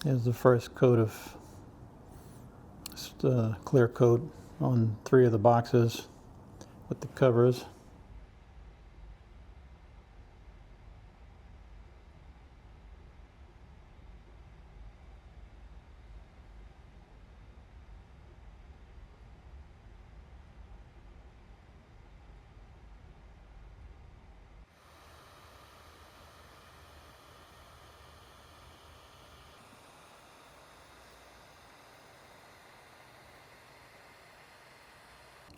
Here's the first coat of clear coat on 3 of the boxes with the covers.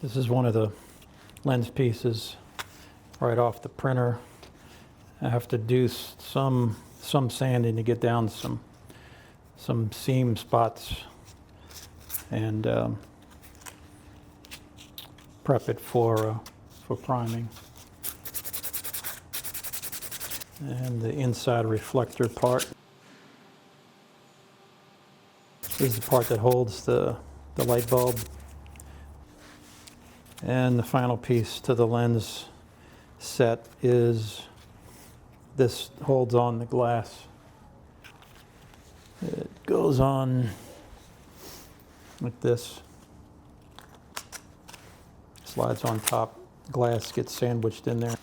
This is one of the lens pieces right off the printer. I have to do some sanding to get down some seam spots and prep it for priming. And the inside reflector part. This is the part that holds the light bulb. And the final piece to the lens set is this holds on the glass. It goes on like this. Slides on top. Glass gets sandwiched in there.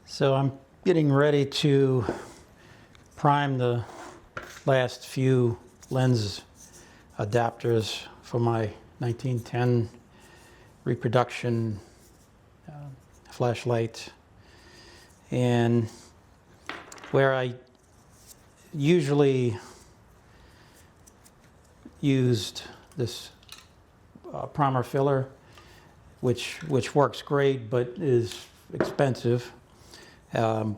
So I'm getting ready to prime the last few lens adapters for my 1910 reproduction flashlight. And where I usually used this primer filler, which works great but is expensive, and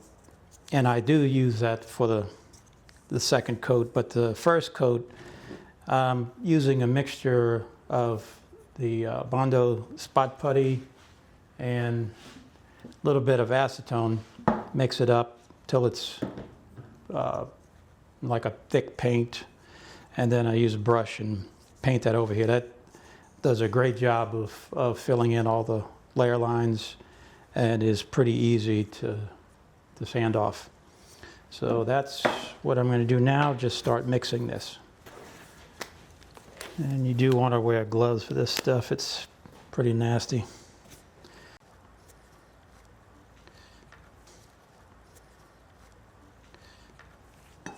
I do use that for the second coat. But the first coat, using a mixture of the Bondo spot putty and a little bit of acetone, mix it up till it's like a thick paint, and then I use a brush and paint that over here. That does a great job of filling in all the layer lines and is pretty easy to sand off. So that's what I'm going to do now, just start mixing this. And you do want to wear gloves for this stuff. It's pretty nasty.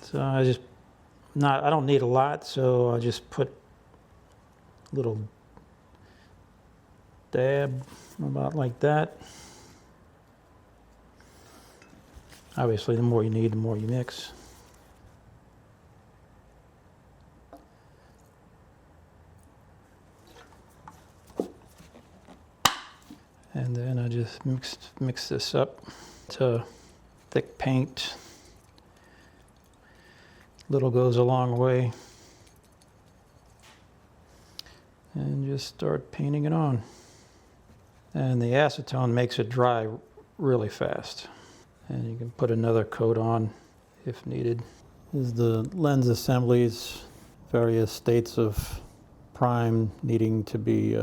So I don't need a lot, so I just put a little dab about like that. Obviously, the more you need, the more you mix. And then I just mix this up to thick paint. Little goes a long way. And just start painting it on. And the acetone makes it dry really fast. And you can put another coat on if needed. This is the lens assemblies, various states of prime needing to be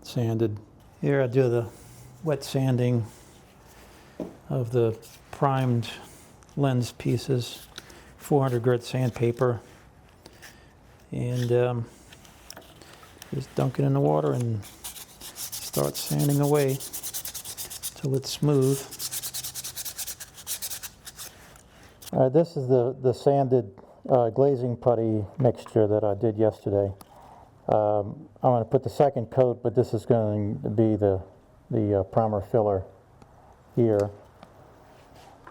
sanded. Here I do the wet sanding of the primed lens pieces, 400 grit sandpaper, and just dunk it in the water and start sanding away till it's smooth. All right, this is the sanded glazing putty mixture that I did yesterday. I'm going to put the second coat, but this is going to be the primer filler here.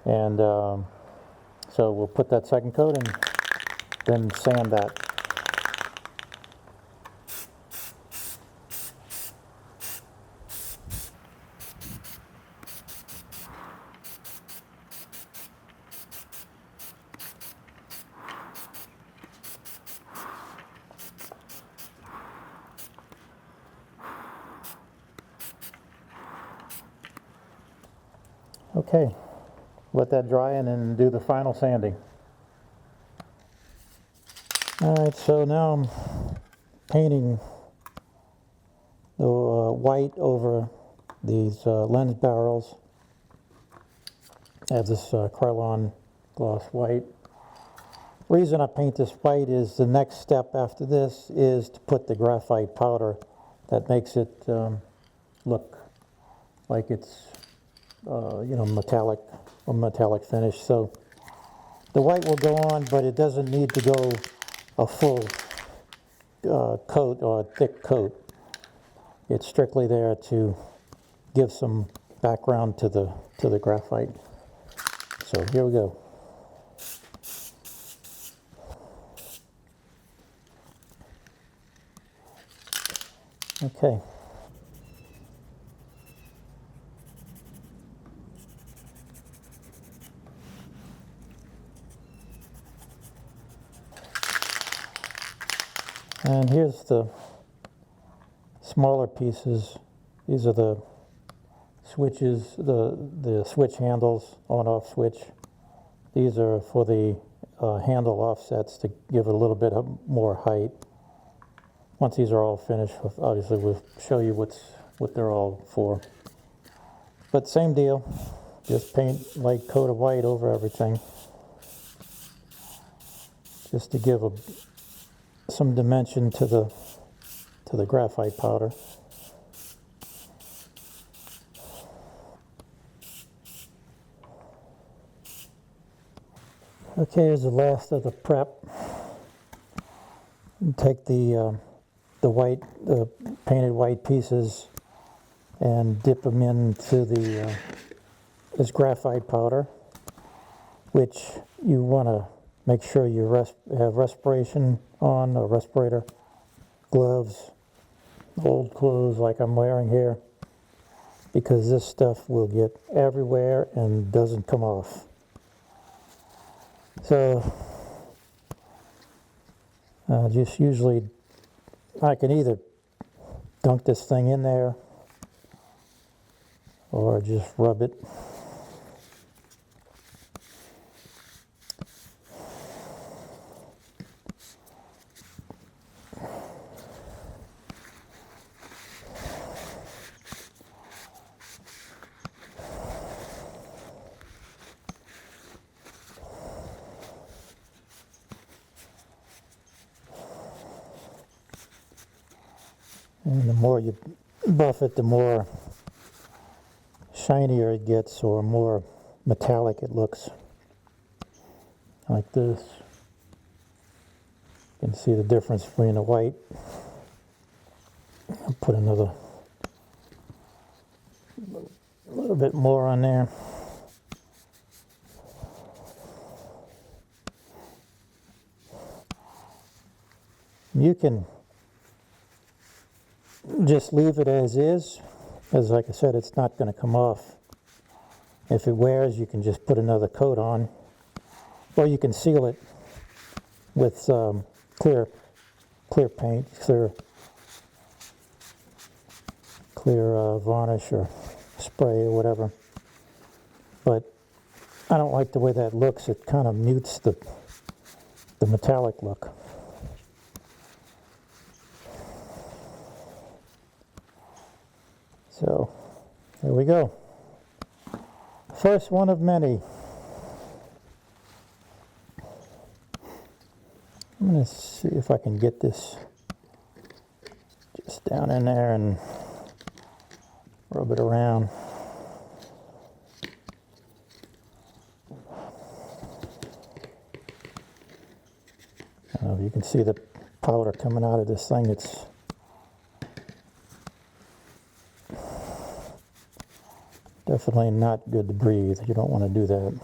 And so we'll put that second coat and then sand that. Okay, let that dry and then do the final sanding. All right, so now I'm painting the white over these lens barrels. I have this Krylon gloss white. Reason I paint this white is the next step after this is to put the graphite powder that makes it look like it's metallic, a metallic finish. So the white will go on, but it doesn't need to go a full coat or a thick coat. It's strictly there to give some background to the graphite. So here we go. Okay. And here's the smaller pieces. These are the switches, the switch handles, on-off switch. These are for the handle offsets to give it a little bit more height. Once these are all finished, obviously we'll show you what they're all for. But same deal, just paint light coat of white over everything, just to give some dimension to the graphite powder. Okay, here's the last of the prep. Take the painted white pieces and dip them into this graphite powder, which you want to make sure you have respiration on, or respirator, gloves, old clothes like I'm wearing here, because this stuff will get everywhere and doesn't come off. So just usually I can either dunk this thing in there or just rub it. And the more you buff it, the more shinier it gets, or more metallic it looks. Like this. You can see the difference between the white. I'll put a little bit more on there. You can just leave it as is, because like I said, it's not going to come off. If it wears, you can just put another coat on, or you can seal it with clear paint, clear varnish or spray or whatever. But I don't like the way that looks. It kind of mutes the metallic look. So, there we go. First one of many. I'm going to see if I can get this just down in there and rub it around. You can see the powder coming out of this thing. It's definitely not good to breathe. You don't want to do that.